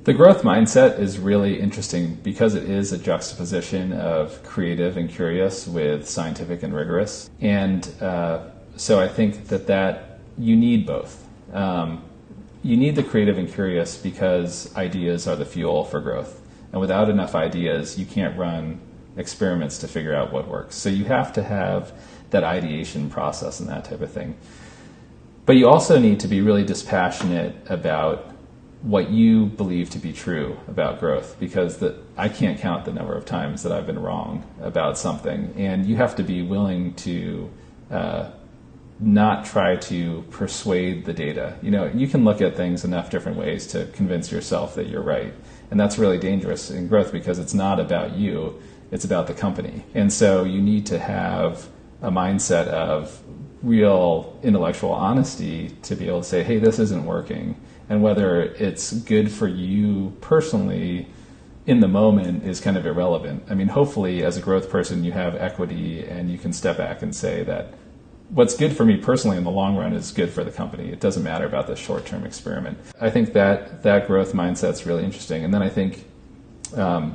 The growth mindset is really interesting because it is a juxtaposition of creative and curious with scientific and rigorous. And so I think that you need both. You need the creative and curious because ideas are the fuel for growth. And without enough ideas, you can't run experiments to figure out what works. So you have to have that ideation process and that type of thing. But you also need to be really dispassionate about what you believe to be true about growth, because I can't count the number of times that I've been wrong about something. And you have to be willing to not try to persuade the data. You can look at things enough different ways to convince yourself that you're right. And that's really dangerous in growth because it's not about you, it's about the company. And so you need to have a mindset of real intellectual honesty to be able to say, hey, this isn't working. And whether it's good for you personally in the moment is kind of irrelevant. I mean, hopefully as a growth person, you have equity and you can step back and say that what's good for me personally in the long run is good for the company. It doesn't matter about the short-term experiment. I think that growth mindset's really interesting. And then I think, so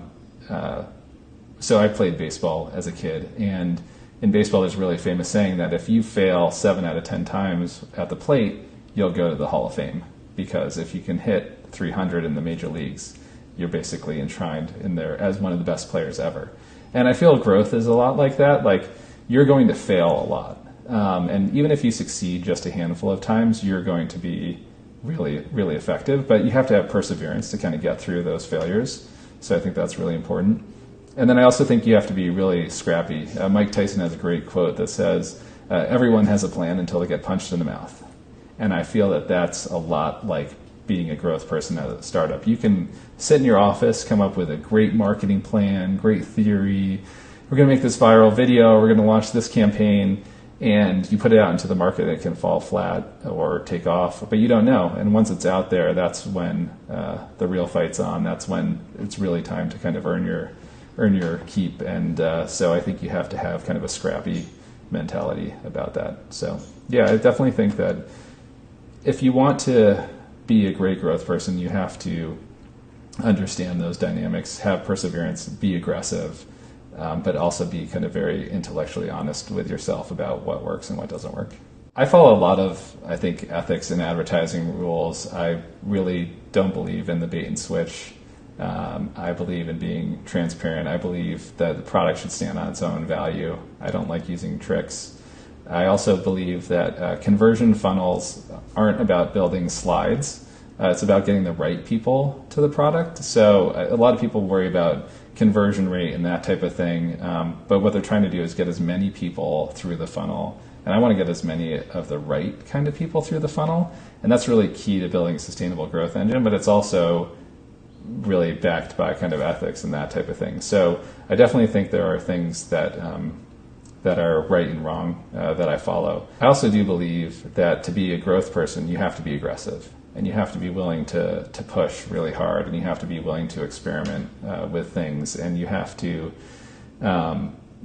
I played baseball as a kid, and in baseball there's a really famous saying that if you fail 7 out of 10 times at the plate, you'll go to the Hall of Fame. Because if you can hit 300 in the major leagues, you're basically enshrined in there as one of the best players ever. And I feel growth is a lot like that. Like, you're going to fail a lot. And even if you succeed just a handful of times, you're going to be really, really effective. But you have to have perseverance to kind of get through those failures. So I think that's really important. And then I also think you have to be really scrappy. Mike Tyson has a great quote that says, everyone has a plan until they get punched in the mouth. And I feel that that's a lot like being a growth person at a startup. You can sit in your office, come up with a great marketing plan, great theory. We're going to make this viral video. We're going to launch this campaign. And you put it out into the market, it can fall flat or take off. But you don't know. And once it's out there, that's when the real fight's on. That's when it's really time to kind of earn your keep. And so I think you have to have kind of a scrappy mentality about that. So yeah, I definitely think that if you want to be a great growth person, you have to understand those dynamics, have perseverance, be aggressive, but also be kind of very intellectually honest with yourself about what works and what doesn't work. I follow a lot of, I think, ethics and advertising rules. I really don't believe in the bait and switch. I believe in being transparent. I believe that the product should stand on its own value. I don't like using tricks. I also believe that conversion funnels aren't about building slides. It's about getting the right people to the product. So a lot of people worry about conversion rate and that type of thing. But what they're trying to do is get as many people through the funnel. And I want to get as many of the right kind of people through the funnel. And that's really key to building a sustainable growth engine. But it's also really backed by kind of ethics and that type of thing. So I definitely think there are things that are right and wrong that I follow. I also do believe that to be a growth person, you have to be aggressive, and you have to be willing to push really hard, and you have to be willing to experiment with things, and you have to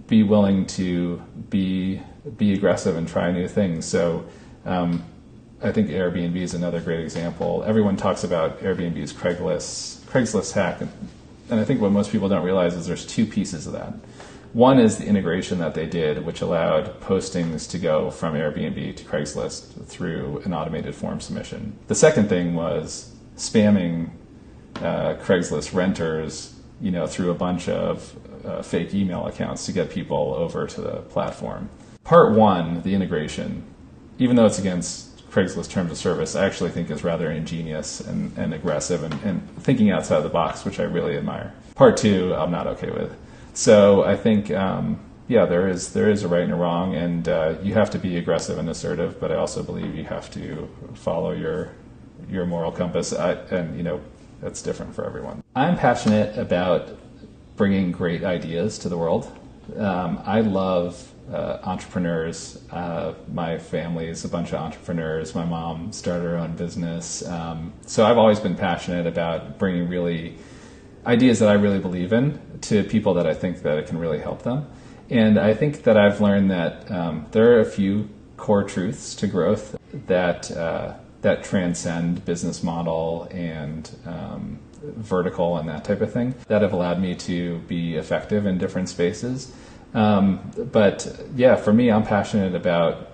be willing to be aggressive and try new things. So I think Airbnb is another great example. Everyone talks about Airbnb's Craigslist hack, and I think what most people don't realize is there's two pieces of that. One is the integration that they did, which allowed postings to go from Airbnb to Craigslist through an automated form submission. The second thing was spamming Craigslist renters, through a bunch of fake email accounts to get people over to the platform. Part one, the integration, even though it's against Craigslist terms of service, I actually think is rather ingenious and aggressive and thinking outside the box, which I really admire. Part two, I'm not okay with. So I think, there is a right and a wrong, and you have to be aggressive and assertive, but I also believe you have to follow your moral compass, that's different for everyone. I'm passionate about bringing great ideas to the world. I love entrepreneurs. My family is a bunch of entrepreneurs. My mom started her own business. So I've always been passionate about bringing really ideas that I really believe in to people that I think that it can really help them. And I think that I've learned that there are a few core truths to growth that that transcend business model and vertical and that type of thing that have allowed me to be effective in different spaces. But yeah, for me, I'm passionate about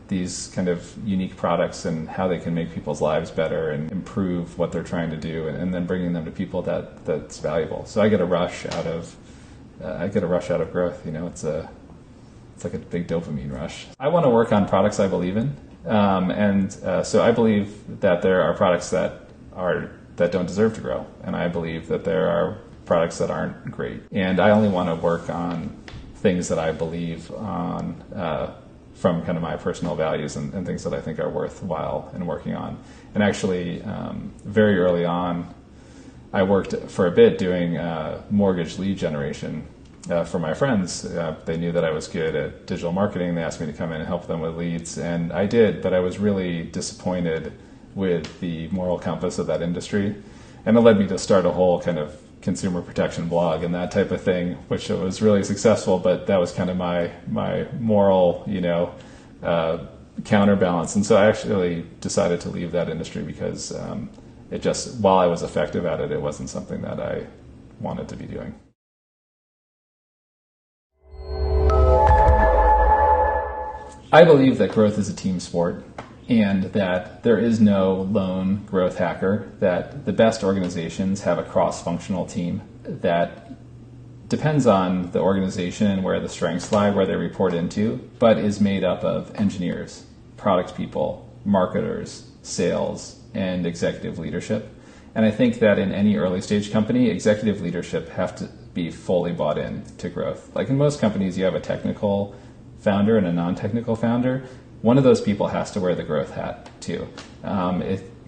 these kind of unique products and how they can make people's lives better and improve what they're trying to do, and then bringing them to people that's valuable. So I get a rush out of growth. You know, it's like a big dopamine rush. I want to work on products I believe in, so I believe that there are products that don't deserve to grow, and I believe that there are products that aren't great. And I only want to work on things that I believe on from kind of my personal values and things that I think are worthwhile in working on. And actually, very early on, I worked for a bit doing mortgage lead generation for my friends. They knew that I was good at digital marketing. They asked me to come in and help them with leads, and I did, but I was really disappointed with the moral compass of that industry. And it led me to start a whole kind of consumer protection blog and that type of thing, which was really successful, but that was kind of my moral, counterbalance. And so I actually decided to leave that industry because it just, while I was effective at it, it wasn't something that I wanted to be doing. I believe that growth is a team sport, and that there is no lone growth hacker, that the best organizations have a cross-functional team that depends on the organization and where the strengths lie, where they report into, but is made up of engineers, product people, marketers, sales, and executive leadership. And I think that in any early stage company, executive leadership have to be fully bought in to growth. Like in most companies, you have a technical founder and a non-technical founder. One of those people has to wear the growth hat too.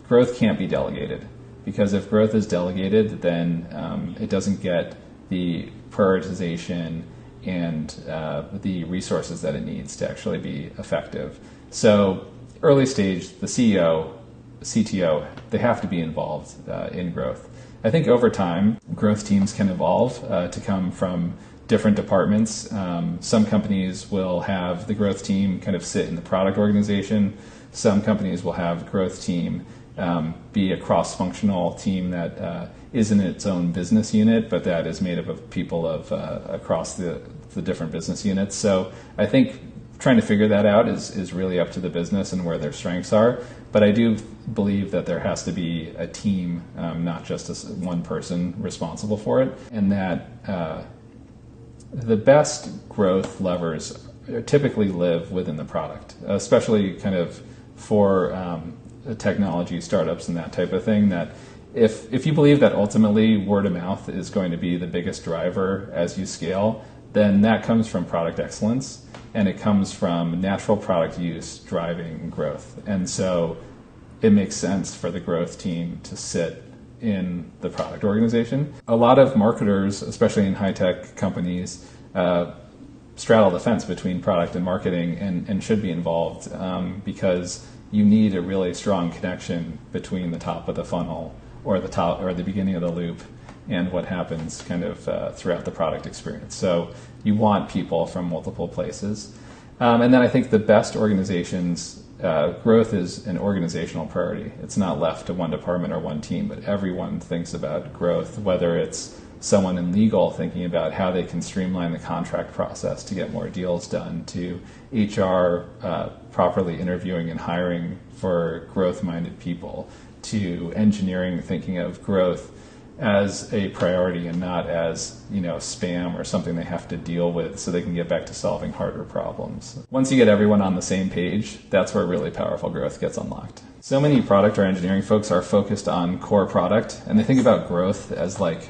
Growth can't be delegated, because if growth is delegated, then it doesn't get the prioritization and the resources that it needs to actually be effective. So early stage, the CEO, CTO, they have to be involved in growth. I think over time, growth teams can evolve to come from different departments. Some companies will have the growth team kind of sit in the product organization. Some companies will have growth team be a cross-functional team that isn't its own business unit, but that is made up of people across the different business units. So I think trying to figure that out is really up to the business and where their strengths are. But I do believe that there has to be a team, not just one person responsible for it, and that the best growth levers typically live within the product, especially kind of for technology startups and that type of thing. That if you believe that ultimately word of mouth is going to be the biggest driver as you scale, then that comes from product excellence, and it comes from natural product use driving growth. And so it makes sense for the growth team to sit in the product organization. A lot of marketers, especially in high-tech companies, straddle the fence between product and marketing and should be involved because you need a really strong connection between the top of the funnel or the beginning of the loop and what happens kind of throughout the product experience. So you want people from multiple places. And then I think the best organizations, growth is an organizational priority. It's not left to one department or one team, but everyone thinks about growth, whether it's someone in legal thinking about how they can streamline the contract process to get more deals done, to HR properly interviewing and hiring for growth-minded people, to engineering thinking of growth as a priority and not as, spam or something they have to deal with so they can get back to solving harder problems. Once you get everyone on the same page, that's where really powerful growth gets unlocked. So many product or engineering folks are focused on core product, and they think about growth as like,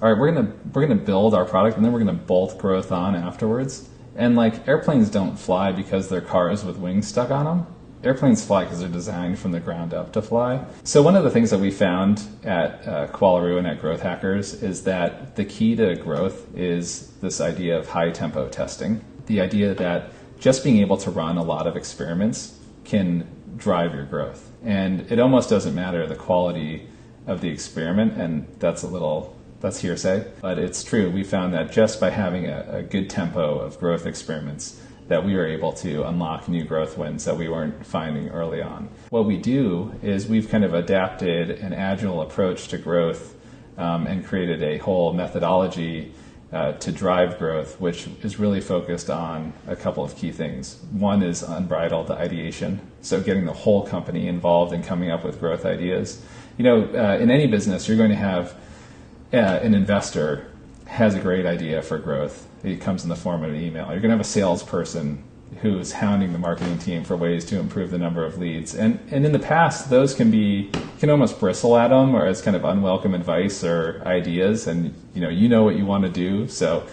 all right, we're gonna build our product and then we're gonna bolt growth on afterwards. And like airplanes don't fly because they're cars with wings stuck on them. Airplanes fly because they're designed from the ground up to fly. So one of the things that we found at Qualaroo and at Growth Hackers is that the key to growth is this idea of high tempo testing. The idea that just being able to run a lot of experiments can drive your growth. And it almost doesn't matter the quality of the experiment, and that's hearsay, but it's true. We found that just by having a good tempo of growth experiments, that we were able to unlock new growth wins that we weren't finding early on. What we do is we've kind of adapted an agile approach to growth and created a whole methodology to drive growth, which is really focused on a couple of key things. One is unbridled ideation, so getting the whole company involved in coming up with growth ideas. In any business, you're going to have an investor has a great idea for growth. It comes in the form of an email. You're going to have a salesperson who's hounding the marketing team for ways to improve the number of leads. And in the past, those can almost bristle at them or as kind of unwelcome advice or ideas, and you know what you want to do. So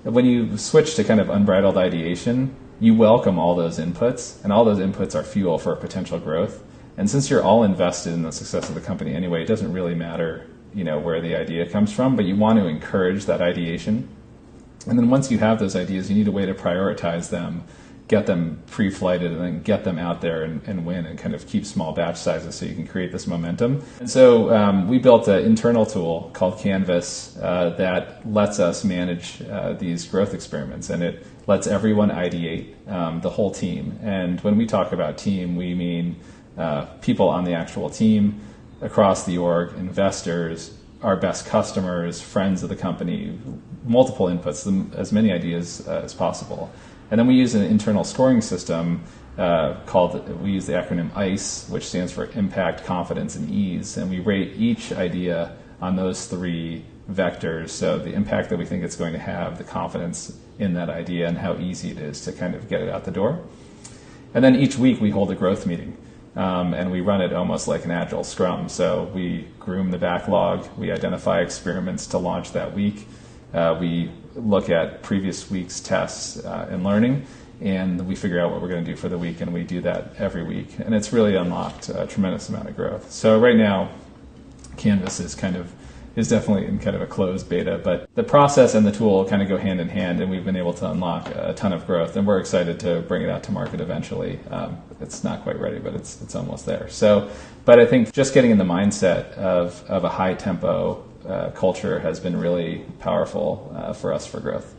when you switch to kind of unbridled ideation, you welcome all those inputs, and all those inputs are fuel for potential growth. And since you're all invested in the success of the company anyway, it doesn't really matter where the idea comes from, but you want to encourage that ideation. And then once you have those ideas, you need a way to prioritize them, get them pre-flighted, and then get them out there and win, and kind of keep small batch sizes so you can create this momentum. And so we built an internal tool called Canvas that lets us manage these growth experiments, and it lets everyone ideate, the whole team. And when we talk about team, we mean people on the actual team, across the org, investors, our best customers, friends of the company, multiple inputs, as many ideas as possible. And then we use an internal scoring system we use the acronym ICE, which stands for Impact, Confidence, and Ease. And we rate each idea on those three vectors. So the impact that we think it's going to have, the confidence in that idea, and how easy it is to kind of get it out the door. And then each week we hold a growth meeting. And we run it almost like an agile scrum. So we groom the backlog, we identify experiments to launch that week, we look at previous week's tests and learning, and we figure out what we're going to do for the week, and we do that every week. And it's really unlocked a tremendous amount of growth. So right now, Canvas is definitely in kind of a closed beta, but the process and the tool kind of go hand in hand, and we've been able to unlock a ton of growth, and we're excited to bring it out to market eventually. It's not quite ready, but it's almost there. So, but I think just getting in the mindset of a high tempo culture has been really powerful for us for growth.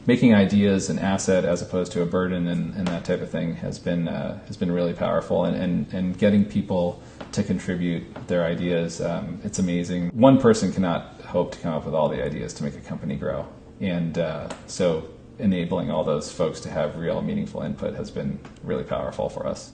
Making ideas an asset as opposed to a burden and that type of thing has been really powerful, and getting people to contribute their ideas, it's amazing. One person cannot hope to come up with all the ideas to make a company grow, and so enabling all those folks to have real meaningful input has been really powerful for us.